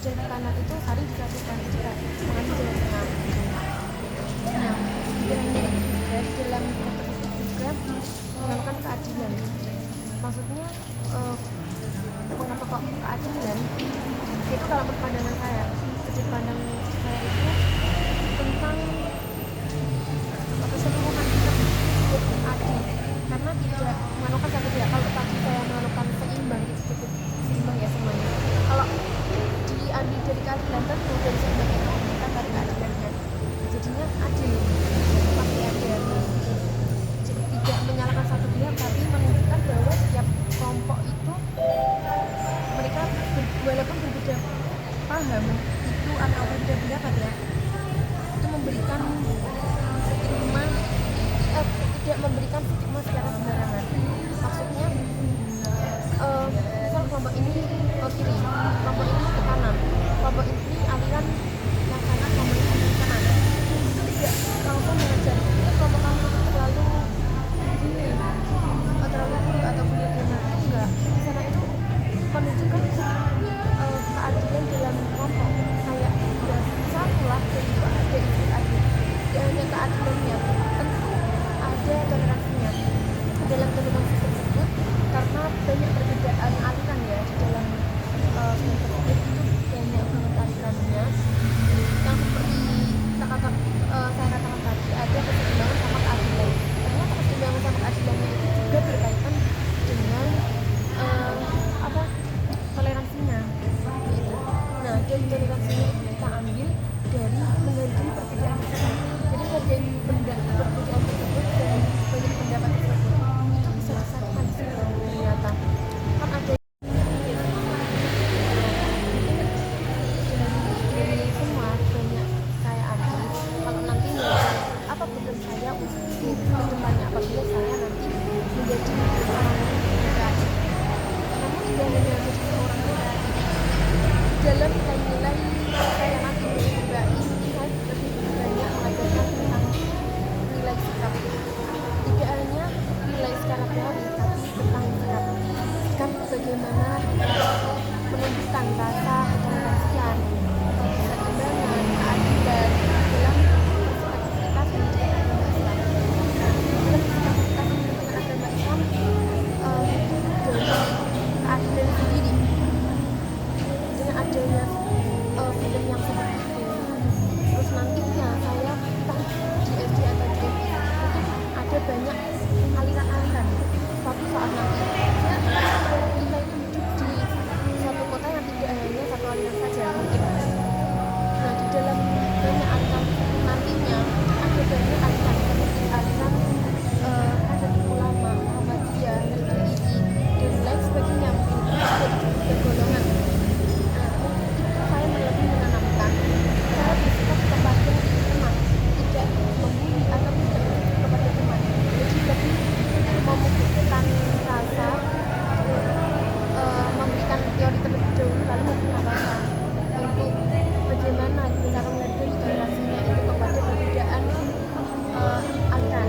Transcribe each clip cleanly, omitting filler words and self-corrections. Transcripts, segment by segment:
dari kanan itu hari disatukan, jadi kayak tangan di jalan tengah. Nah, dan dalam tersebut juga mengenalkan keadilan. Maksudnya mengapa kok keadilan? Itu kalau pandangan saya, sudut pandang saya itu tentang keseluruhan kita cukup adil, karena tidak mengeluarkan satu pihak. Kalau tadi saya mengeluarkan seimbang, itu cukup seimbang ya semuanya. Kalau diambil dari keadilan, tentu dari seimbang itu kita tarik keadilannya, jadinya adil, pasti adil. Jadi tidak menyalahkan satu pihak, tapi menunjukkan bahwa setiap kelompok itu mereka walaupun berbeda paham itu atau berbeda pendapat ya, itu memberikan stigma, tidak memberikan stigma secara sembarangan. Maksudnya misal kelompok ini ke kiri, kelompok ini ke kanan, kelompok ini aliran yang kanan, kelompok ini aliran kanan, itu tidak langsung mengajar kelompok kamu itu terlalu gini terlalu buruk atau bagaimana, enggak. Di sana itu menunjukkan keadilan dalam kelompok, kayak udah satu lah, dan itu ada ikut adil. Tidak hanya keadilannya, tentu ada toleransinya dalam toleransi tersebut, karena banyak perbedaan aliran ya di dalam film tersebut. Itu banyak banget alirannya yang seperti saya katakan tadi, ada keseimbangan sama keadilan. Ternyata keseimbangan sama keadilannya itu juga berkaitan dengan toleransinya gitu. Nah, dari toleransinya itu kita ambil dari menghargai perbedaan tersebut. Jadi menghargai perbedaan tersebut dan banyak pendapat tersebut itu bisa disatukan di situ. Ternyata kan ada dari semua banyak saya ambil. Kalau nanti apa program saya untuk kedepannya apabila saya nanti menjadi orang yang kreatif, namun tidak hanya menjadi orang kreatif dalam nilai-nilai saya nanti pribadi, saya lebih banyak mengajarkan tentang nilai sikap, tidak hanya nilai secara teori tapi tentang sikap bagaimana menunjukkan rasa ketoleransian, keseimbangan, keadilan dalam beraktivitas menjalankan agama Islam. Dalam beraktivitas menjalankan agama Islam itu dari keadilan sendiri. Dengan adanya film yang seperti itu, terus nantinya saya entah di SD atau di SMP itu ada banyak aliran-aliran. Suatu saat nanti kita itu hidup di suatu kota yang tidak hanya satu aliran saja mungkin. Nah, di dalam banyak aliran nantinya ada banyak aliran seperti aliran Nahdlatul Ulama, Muhammadiyah, LDII dan lain sebagainya, mungkin ada golongan. Saya lebih menanamkan cara bersikap kepada teman, tidak membuli atau tidak bersikap kepada teman. Jadi lebih memupukkan rasa, memberikan teori terlebih dahulu, lalu memberikan rasa untuk bagaimana cara menghargai toleransinya itu kepada perbedaan aliran.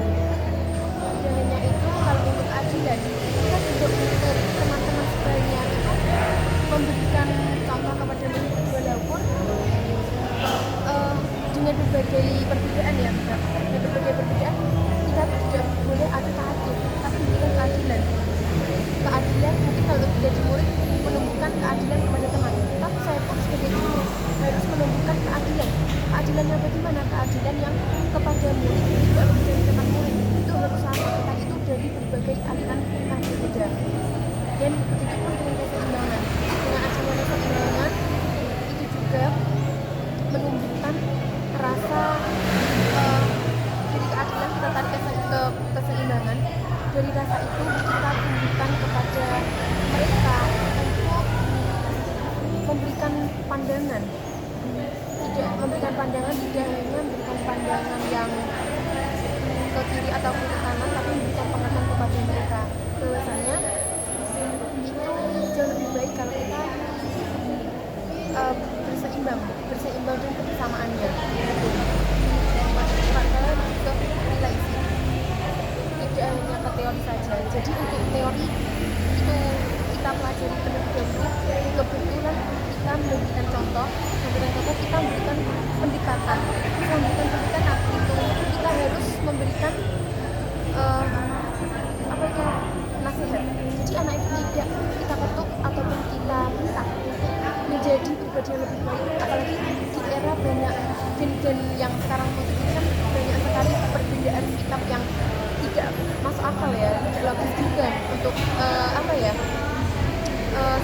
Dan hanya itu, kalau untuk keadilan kita juga untuk teman-teman sebaya itu memberikan contoh kepada mereka, walaupun dengan berbagai perbedaan ya, dengan berbagai perbedaan kita tidak boleh ada ta'adud, tapi memberikan keadilan. Keadilan mungkin kalau jadi murid menumbuhkan keadilan kepada teman, tapi saya pun sebagai guru harus menumbuhkan keadilan. Keadilannya bagaimana? Keadilan yang kepada murid juga menjadi teman murid itu harus sama, kita itu dari berbagai aliran yang berbeda. Dan begitu pun dengan keseimbangan. Dengan adanya keseimbangan itu juga menumbuhkan rasa dari keadilan kita tarik ke keseimbangan. Dari rasa itu kita tumbuhkan kepada mereka untuk memberikan pandangan, tidak memberikan pandangan, tidak hanya memberikan pandangan yang ke kiri atau ke kanan, tapi memberikan pengertian kepada mereka bahwasanya itu jauh lebih baik kalau kita berseimbang dan kebersamaannya. Padahal juga nilai sih, tidak hanya ke teori saja. Jadi untuk teori itu kita pelajari terlebih dahulu. Kebetulan kita memberikan contoh menjadi yang lebih baik. Apalagi di era banyak gen-gen yang sekarang muncul ini kan banyak sekali perbedaan sikap yang tidak masuk akal ya, tidak logis juga untuk apa ya,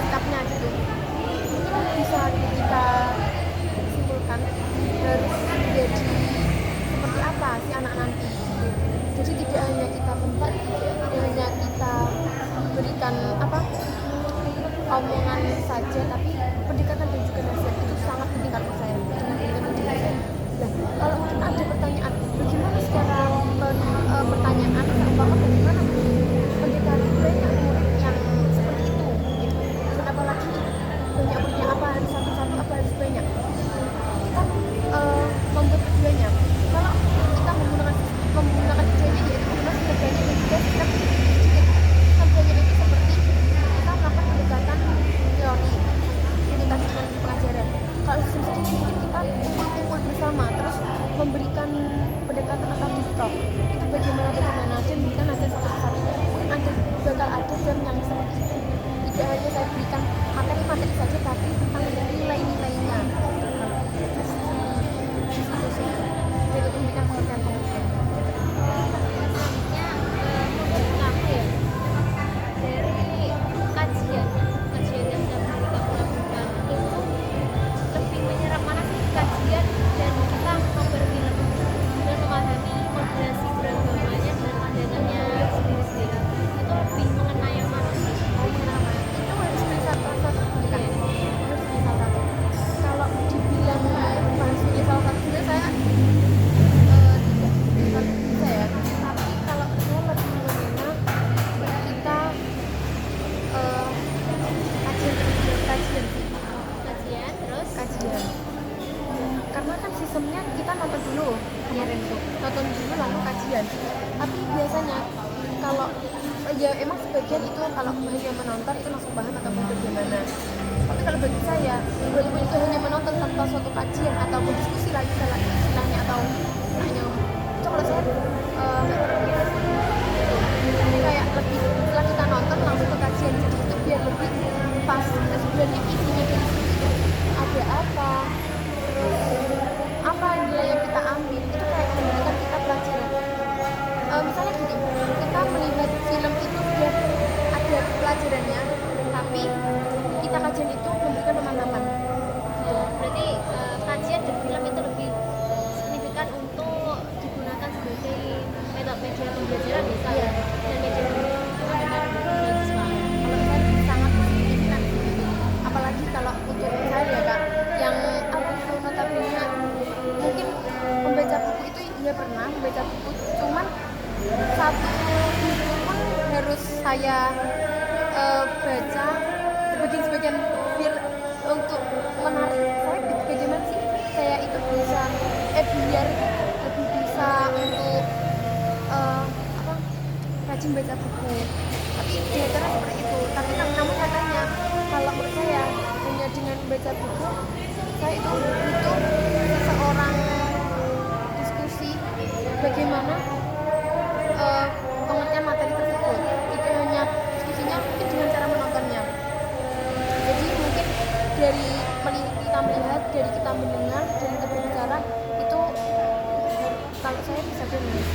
sikapnya gitu. Mungkin bisa kita simpulkan harus menjadi seperti apa si anak nanti gitu. Jadi tidak hanya kita bentak, tidak hanya kita berikan apa omongan saja, tapi pendekatan dan juga nasihat itu sangat penting kalau menurut saya dengan pendidikan pendidikan saya. Nah, kalau mungkin ada pertanyaan, bagaimana secara pertanyaan seumpama bagaimana mendekati banyak murid yang seperti itu gitu. Dan apalagi banyak muridnya, apa harus satu-satu, apa harus banyak, kita membuat keduanya. Kalau kita menggunakan keduanya, yaitu menggunakan keduanya dan juga sikap sedikit. Keduanya itu seperti kita melakukan pendekatan teori, pendekatan dengan pengajaran. Kalau sistem studi mungkin kita kumpul bersama, terus memberikan pendekatan atau dialog. Itu bagaimana dan memberikan hasil satu-satu. Mungkin bakal ada jam yang seperti itu. Tidak hanya saya berikan materi-materi saja, tapi tentang nilai-nilainya. Jadi memberikan pengertian-pengertian. Selanjutnya menurut kamu ya, dari kajian yang sedang kamu lakukan itu lebih menyerap mana sih, kajian dan kita memperfilm dan memahami moderasi beragamanya dan pandangannya sendiri-sendiri, itu lebih mengenai yang mana sih? Itu harus bisa salah satu kan? Harus bisa salah satu. Kalau dibilang bahas salah satu, sebenarnya saya tidak bisa ya. Tapi kalau saya lebih mengenal kita kajian sih. Kajian terus Kajian. Karena kan sistemnya kita nonton dulu kemarin tuh, nonton dulu lalu kajian. Tapi biasanya kalau ya emang sebagian itu kalau hanya menonton itu langsung paham ataupun bagaimana. Tapi kalau bagi saya, walaupun itu hanya menonton tanpa suatu kajian ataupun diskusi lagi istilahnya atau hanya itu, kalau saya kayak lebih setelah kita nonton langsung ke kajian, jadi itu biar lebih pas sebenarnya isinya dari situ itu ada apa, terus apa nilai yang kita ambil, itu kayak memberikan kita pelajaran. Misalnya gini, kita melihat film itu sudah ada pelajarannya, tapi kita kajian itu memberikan pemahaman. ya, berarti kajian dan film itu lebih signifikan untuk digunakan sebagai metode media pembelajaran misalnya, dan media pengembangan mahasiswa. Kalau saya sangat signifikan gitu. Apalagi kalau untuk saya ya kak, yang apa itu notabene mungkin membaca buku itu ya pernah membaca buku, cuman satu buku pun harus saya baca sebagian biar untuk menarik saya bagaimana sih saya itu bisa biar lebih bisa untuk apa rajin baca buku. Tapi cara seperti itu. Tapi namun katanya kalau menurut saya hanya dengan baca buku saya itu butuh seseorang diskusi bagaimana pengertian materi tersebut. Tidak hanya diskusinya, mungkin dengan cara menontonnya. Jadi mungkin dari kita melihat, dari kita mendengar, dari kita berbicara itu kalau saya bisa bilang